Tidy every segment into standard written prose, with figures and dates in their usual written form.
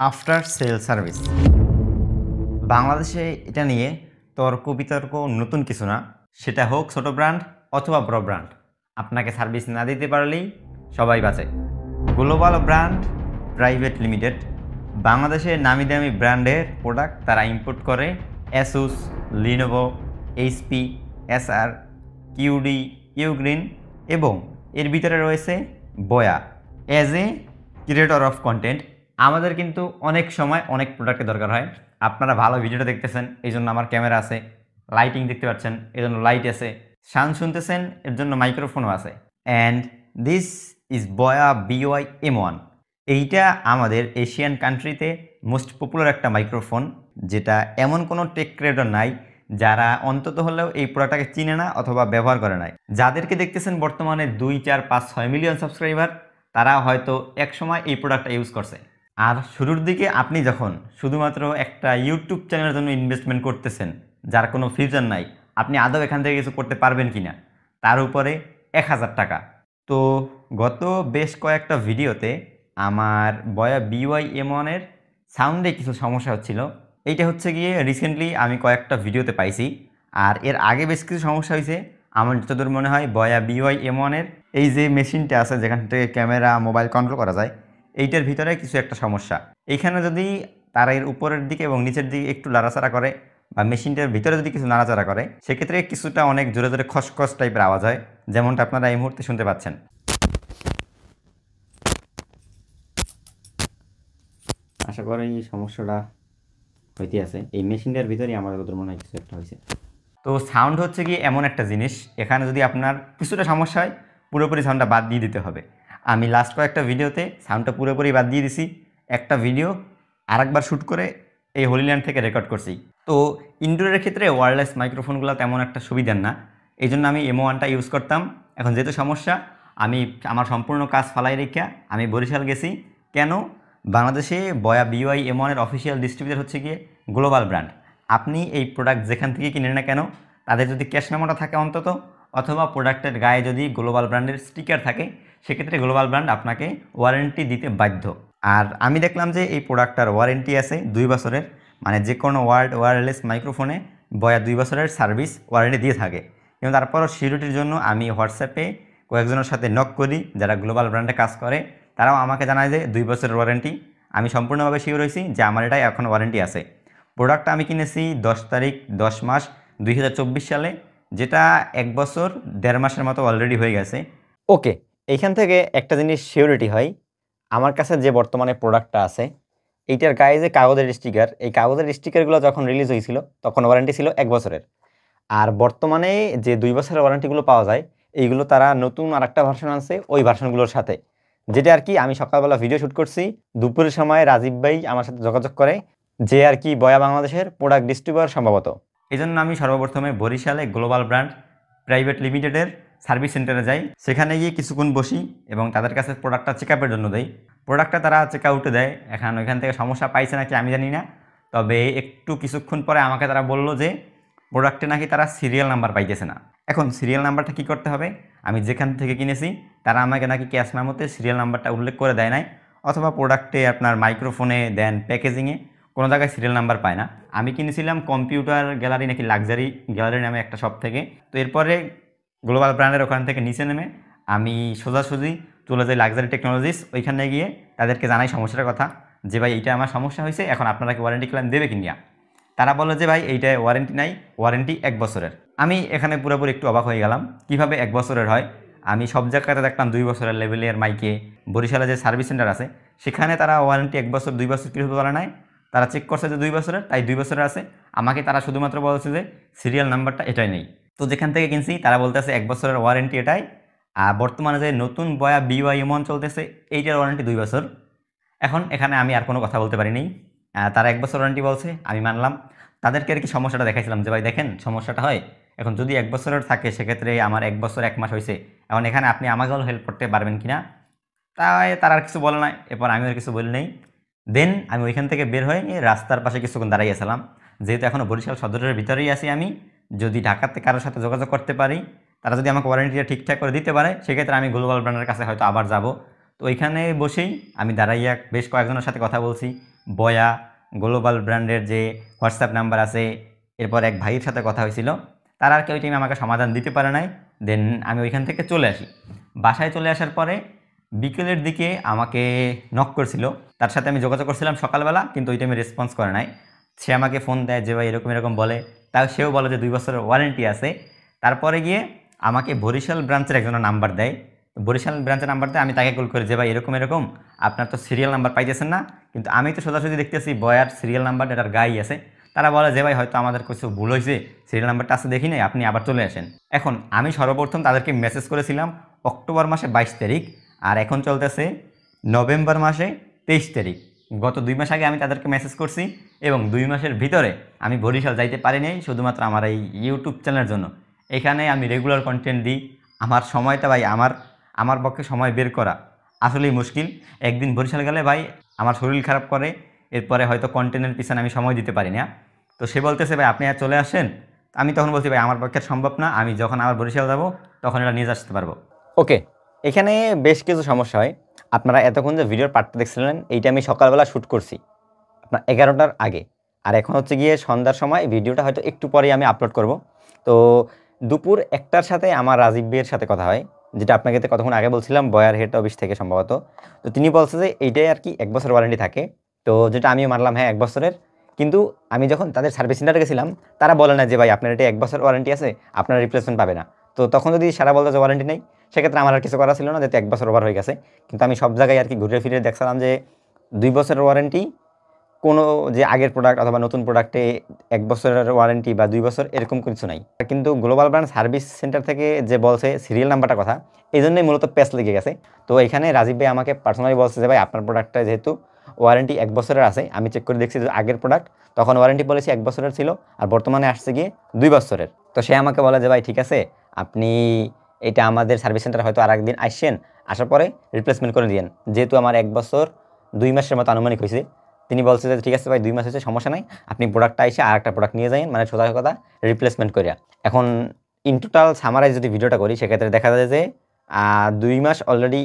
After sale service বাংলাদেশে এটা নিয়ে তর্ক বিতর্ক নতুন কিছু না। সেটা হোক ছোট ব্র্যান্ড অথবা বড় ব্র্যান্ড, আপনাকে সার্ভিস না দিতে পারলেই সবাই বাঁচে। গ্লোবাল ব্র্যান্ড প্রাইভেট লিমিটেড বাংলাদেশের নামি দামি ব্র্যান্ডের প্রোডাক্ট তারা ইম্পোর্ট করে। Asus, Lenovo, HP, SR, QD, Ugreen এবং এর ভিতরে রয়েছে বয়া। As a creator of content আমাদের কিন্তু অনেক সময় অনেক প্রোডাক্টের দরকার হয়। আপনারা ভালো ভিডিওটা দেখতেছেন, এই জন্য আমার ক্যামেরা আছে, লাইটিং দেখতে পাচ্ছেন এই জন্য লাইট আছে, সাউন্ড শুনতেছেন এর জন্য মাইক্রোফোনও আছে। অ্যান্ড দিস ইজ বয়া BY M1। এইটা আমাদের এশিয়ান কান্ট্রিতে মোস্ট পপুলার একটা মাইক্রোফোন, যেটা এমন কোনো টেক ক্রিয়েটর নাই যারা অন্তত হলেও এই প্রোডাক্টটাকে চিনে না অথবা ব্যবহার করে নাই। যাদেরকে দেখতেছেন বর্তমানে 2, 4, 5, 6 মিলিয়ন সাবস্ক্রাইবার, তারা হয়তো এক সময় এই প্রোডাক্টটা ইউজ করছে। আর শুরুর দিকে আপনি যখন শুধুমাত্র একটা ইউটিউব চ্যানেলের জন্য ইনভেস্টমেন্ট করতেছেন, যার কোনো ফিউচার নাই, আপনি আদৌ এখান থেকে কিছু করতে পারবেন কি না, তার উপরে 1000 টাকা। তো গত বেশ কয়েকটা ভিডিওতে আমার বয়া BY M1-এর সাউন্ডে কিছু সমস্যা হচ্ছিল। এইটা হচ্ছে গিয়ে রিসেন্টলি আমি কয়েকটা ভিডিওতে পাইছি। আর এর আগে বেশ কিছু সমস্যা হয়েছে। আমার যতদূর মনে হয় বয়া BY M1-এর এই যে মেশিনটা আছে যেখান থেকে ক্যামেরা মোবাইল কন্ট্রোল করা যায়, এইটার ভিতরে কিছু একটা সমস্যা। এইখানে যদি তার এর উপরের দিকে এবং নিচের দিকে একটু নাড়াচাড়া করে বা মেশিনটার ভিতরে যদি কিছু নাড়াচাড়া করে, সেক্ষেত্রে কিছুটা অনেক জোরে জোরে খসখস টাইপের আওয়াজ হয়, যেমনটা আপনারা এই মুহূর্তে শুনতে পাচ্ছেন। আশা করি এই সমস্যাটা হইতে আছে, এই মেশিনটার ভিতরেই আমার যতদূর মনে হয় কিছু একটা হয়েছে। তো সাউন্ড হচ্ছে কি এমন একটা জিনিস, এখানে যদি আপনার কিছুটা সমস্যা হয় পুরোপুরি সাউন্ডটা বাদ দিয়ে দিতে হবে। আমি লাস্ট কয়েকটা ভিডিওতে সাউন্ডটা পুরোপুরি বাদ দিয়ে দিছি। একটা ভিডিও আরেকবার শ্যুট করে এই হোলিল্যান্ড থেকে রেকর্ড করছি। তো ইনডোরের ক্ষেত্রে ওয়্যারলেস মাইক্রোফোনগুলো তেমন একটা সুবিধার না, এই জন্য আমি M1টা ইউজ করতাম। এখন যেহেতু সমস্যা, আমি আমার সম্পূর্ণ কাজ ফালাই রেখে আমি বরিশাল গেছি। কেন? বাংলাদেশে বয়া BY M1-এর অফিসিয়াল ডিস্ট্রিবিউটর হচ্ছে গিয়ে গ্লোবাল ব্র্যান্ড। আপনি এই প্রোডাক্ট যেখান থেকে কিনেন না কেন, তাদের যদি ক্যাশ মেমোটা থাকে অন্তত, অথবা প্রোডাক্টের গায়ে যদি গ্লোবাল ব্র্যান্ডের স্টিকার থাকে, সেক্ষেত্রে গ্লোবাল ব্র্যান্ড আপনাকে ওয়ারেন্টি দিতে বাধ্য। আর আমি দেখলাম যে এই প্রোডাক্টটার ওয়ারেন্টি আছে 2 বছরের, মানে যে কোনো ওয়্যারলেস মাইক্রোফোনে বয়া 2 বছরের সার্ভিস ওয়ারেন্টি দিয়ে থাকে। কিন্তু তারপরও সিকিউরিটির জন্য আমি হোয়াটসঅ্যাপে কয়েকজনের সাথে নক করি যারা গ্লোবাল ব্র্যান্ডে কাজ করে, তারাও আমাকে জানায় যে 2 বছরের ওয়ারেন্টি। আমি সম্পূর্ণভাবে শিওর হয়েছি যে আমার এটাই এখন ওয়ারেন্টি আছে। প্রোডাক্টটা আমি কিনেছি 10 তারিখ 10 মাস 2024 সালে, যেটা 1 বছর 1.5 মাসের মতো অলরেডি হয়ে গেছে। ওকে, এইখান থেকে একটা জিনিস সিওরিটি হয়, আমার কাছে যে বর্তমানে প্রোডাক্টটা আছে এইটার গায়ে যে কাগজের স্টিকার, এই কাগজের স্টিকারগুলো যখন রিলিজ হয়েছিল তখন ওয়ারেন্টি ছিল 1 বছরের। আর বর্তমানে যে 2 বছরের ওয়ারেন্টিগুলো পাওয়া যায়, এইগুলো তারা নতুন আরেকটা ভার্সন আনছে ওই ভার্সনগুলোর সাথে, যেটা আর কি আমি সকালবেলা ভিডিও শ্যুট করছি, দুপুরের সময় রাজীব ভাই আমার সাথে যোগাযোগ করে, যে আর কি বয়া বাংলাদেশের প্রোডাক্ট ডিস্ট্রিবিউটর সম্ভবত। এই জন্য আমি সর্বপ্রথমে বরিশালে গ্লোবাল ব্র্যান্ড প্রাইভেট লিমিটেডের সার্ভিস সেন্টারে যাই। সেখানে গিয়ে কিছুক্ষণ বসি এবং তাদের কাছে প্রোডাক্টটা চেক আপের জন্য দেই। প্রোডাক্টটা তারা চেক আউটে দেয়। ওইখান থেকে সমস্যা পাইছে নাকি আমি জানি না, তবে একটু কিছুক্ষণ পরে আমাকে তারা বলল যে প্রোডাক্টে নাকি তারা সিরিয়াল নাম্বার পাইতেছে না। এখন সিরিয়াল নাম্বারটা কী করতে হবে? আমি যেখান থেকে কিনেছি তারা আমাকে নাকি ক্যাশ মেমোতে সিরিয়াল নাম্বারটা উল্লেখ করে দেয় নাই, অথবা প্রোডাক্টে আপনার মাইক্রোফোনে দেন প্যাকেজিংয়ে কোনো জায়গায় সিরিয়াল নাম্বার পায় না। আমি কিনেছিলাম কম্পিউটার গ্যালারি নাকি লাক্সারি গ্যালারি নামে একটা শপ থেকে। তো এরপরে গ্লোবাল ব্র্যান্ডের ওখান থেকে নিচে নেমে আমি সোজাসুজি চলে যাই লাক্সারি টেকনোলজিস। ওইখানে গিয়ে তাদেরকে জানাই সমস্যার কথা, যে ভাই এইটা আমার সমস্যা হয়েছে, এখন আপনারা কি ওয়ারেন্টি ক্লেম দেবে কিনা। তারা বললো যে ভাই এইটায় ওয়ারেন্টি নাই, ওয়ারেন্টি 1 বছরের। আমি এখানে পুরোপুরি একটু অবাক হয়ে গেলাম, কিভাবে 1 বছরের হয়। আমি সব জায়গাতে দেখলাম 2 বছরের লেভেলের মাইকে। বরিশালে যে সার্ভিস সেন্টার আছে সেখানে তারা ওয়ারেন্টি 1 বছর 2 বছর কিছু বলে নাই, তারা চেক করছে যে 2 বছরের, তাই 2 বছরের আছে। আমাকে তারা শুধুমাত্র বলছে যে সিরিয়াল নাম্বারটা এটাই নেই। তো যেখান থেকে কিনছি তারা বলতেছে 1 বছরের ওয়ারেন্টি এটাই। আর বর্তমানে যে নতুন বয়া BY M1 চলতেছে এইটার ওয়ারেন্টি 2 বছর। এখন এখানে আমি আর কোনো কথা বলতে পারিনি। তারা 1 বছর ওয়ারেন্টি বলছে, আমি মানলাম। তাদেরকে আর কি সমস্যাটা দেখাইছিলাম যে ভাই দেখেন সমস্যাটা হয়, এখন যদি 1 বছরের থাকে সেক্ষেত্রে আমার 1 বছর 1 মাস হয়েছে, এখন এখানে আপনি আমাকেও হেল্প করতে পারবেন কিনা। তাই তারা আর কিছু বলে নাই, এরপর আমি আর কিছু বলি নাই। দেন আমি ওইখান থেকে বের হয়ে রাস্তার পাশে কিছুক্ষণ দাঁড়াইয়াছিলাম, যেহেতু এখনও বরিশাল সদরের ভিতরেই আছি আমি। যদি ঢাকাতে কারোর সাথে যোগাযোগ করতে পারি, তারা যদি আমাকে ওয়ারেন্টিটা ঠিকঠাক করে দিতে পারে, সেক্ষেত্রে আমি গ্লোবাল ব্র্যান্ডের কাছে হয়তো আবার যাব। তো ওইখানে বসেই আমি দাঁড়াইয়া বেশ কয়েকজনের সাথে কথা বলছি, বয়া গ্লোবাল ব্র্যান্ডের যে হোয়াটসঅ্যাপ নাম্বার আছে, এরপর এক ভাইয়ের সাথে কথা হয়েছিল, তারা আর কি ওই টাইমে আমাকে সমাধান দিতে পারে নাই। দেন আমি ওইখান থেকে চলে আসি। বাসায় চলে আসার পরে বিকেলের দিকে আমাকে নক করছিল, তার সাথে আমি যোগাযোগ করছিলাম সকালবেলা, কিন্তু ওই টাইমে রেসপন্স করে নাই। সে আমাকে ফোন দেয় যে ভাই এরকম এরকম বলে, তাও সেও বলে যে 2 বছরের ওয়ারেন্টি আছে। তারপরে গিয়ে আমাকে বরিশাল ব্রাঞ্চের একজনের নাম্বার দেয়। বরিশাল ব্রাঞ্চের নাম্বার দেয়, আমি তাকে কল করি যে ভাই এরকম এরকম আপনার তো সিরিয়াল নাম্বার পাইতেছেন না, কিন্তু আমি তো সোজাসুজি দেখতেছি বয়ার সিরিয়াল নাম্বার এটার গায়ে আছে। তারা বলে যে ভাই হয়তো আমাদের কিছু ভুল হয়েছে, সিরিয়াল নাম্বারটা আছে দেখি নাই, আপনি আবার চলে আসেন। এখন আমি সর্বপ্রথম তাদেরকে মেসেজ করেছিলাম অক্টোবর মাসে 22 তারিখ, আর এখন চলতেছে নভেম্বর মাসে 23 তারিখ। গত 2 মাস আগে আমি তাদেরকে মেসেজ করছি, এবং 2 মাসের ভিতরে আমি বরিশাল যাইতে পারিনি শুধুমাত্র আমার এই ইউটিউব চ্যানেলের জন্য। এখানে আমি রেগুলার কন্টেন্ট দিই। আমার সময়টা ভাই আমার পক্ষে সময় বের করা আসলেই মুশকিল। একদিন বরিশাল গেলে ভাই আমার শরীর খারাপ করে, এরপরে হয়তো কন্টেন্টের পিছনে আমি সময় দিতে পারি না। তো সে বলতেছে ভাই আপনি আর চলে আসেন। আমি তখন বলছি ভাই আমার পক্ষে সম্ভব না, আমি যখন আবার বরিশাল যাব তখন এটা নিয়ে আসতে পারবো। ওকে, এখানে বেশ কিছু সমস্যা হয়। আপনারা এতক্ষণ যে ভিডিওর পার্টটা দেখছিলেন, এইটা আমি সকালবেলা শ্যুট করছি আপনার 11টার আগে, আর এখন হচ্ছে গিয়ে সন্ধ্যার সময়। ভিডিওটা হয়তো একটু পরেই আমি আপলোড করব। তো দুপুর 1টার সাথে আমার রাজীব ভাইয়ের সাথে কথা হয়, যেটা আপনাকে কতক্ষণ আগে বলছিলাম বয়ার হেড অফিস থেকে সম্ভবত। তো তিনি বলছে যে এইটাই আর কি 1 বছর ওয়ারেন্টি থাকে। তো যেটা আমিও মানলাম, হ্যাঁ 1 বছরের। কিন্তু আমি যখন তাদের সার্ভিস সেন্টারে গেছিলাম, তারা বলে না যে ভাই আপনার এটা 1 বছর ওয়ারেন্টি আছে, আপনার রিপ্লেসমেন্ট পাবে না। তো তখন যদি সারা বলতো যে ওয়ারেন্টি নেই, সেক্ষেত্রে আমার আর কিছু করা ছিল না, যেহেতু 1 বছর ওভার হয়ে গেছে। কিন্তু আমি সব জায়গায় আর কি ঘুরে ফিরে দেখছিলাম যে 2 বছরের ওয়ারেন্টি কোনো যে আগের প্রোডাক্ট অথবা নতুন প্রোডাক্টে 1 বছরের ওয়ারেন্টি বা 2 বছর এরকম কিছু নাই। কিন্তু গ্লোবাল ব্র্যান্ড সার্ভিস সেন্টার থেকে যে বলছে সিরিয়াল নাম্বারটা কথা, এই জন্যই মূলত প্যাচ লেগে গেছে। তো এখানে রাজীব ভাই আমাকে পার্সোনালি বলছে যে ভাই আপনার প্রোডাক্টটা যেহেতু ওয়ারেন্টি 1 বছরের আছে, আমি চেক করে দেখছি যে আগের প্রোডাক্ট তখন ওয়ারেন্টি পলিসি 1 বছরের ছিল, আর বর্তমানে আসছে গিয়ে 2 বছরের। তো সে আমাকে বলে যে ভাই ঠিক আছে, আপনি এটা আমাদের সার্ভিস সেন্টার হয়তো আর একদিন আসছেন, আসার পরে রিপ্লেসমেন্ট করে দিয়েন। যেহেতু আমার 1 বছর 2 মাসের মতো আনুমানিক হয়েছে, তিনি বলছে যে ঠিক আছে ভাই 2 মাস হয়েছে, সমস্যা নাই, আপনি প্রোডাক্টটা এসে আর একটা প্রোডাক্ট নিয়ে যান, মানে সোজা কথা রিপ্লেসমেন্ট করিয়া। এখন ইন টোটাল সামারাইজ যদি ভিডিওটা করি, সেক্ষেত্রে দেখা যায় যে 2 মাস অলরেডি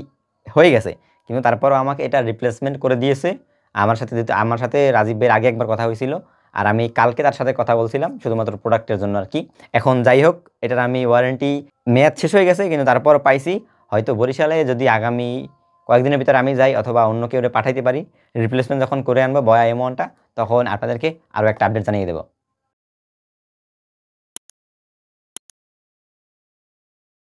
হয়ে গেছে, কিন্তু তারপরও আমাকে এটা রিপ্লেসমেন্ট করে দিয়েছে। আমার সাথে রাজীব ভাইয়ের আগে একবার কথা হয়েছিল, আর আমি কালকে তার সাথে কথা বলছিলাম শুধুমাত্র প্রোডাক্টের জন্য আর কি। এখন যাই হোক, এটার আমি ওয়ারেন্টি মেয়াদ শেষ হয়ে গেছে, কিন্তু তারপরও পাইছি। হয়তো বরিশালে যদি আগামী কয়েকদিনের ভিতরে আমি যাই অথবা অন্য কেউ পাঠাইতে পারি, রিপ্লেসমেন্ট যখন করে আনবো বয়া এমনটা, তখন আপনাদেরকে আরও একটা আপডেট জানিয়ে দেবো।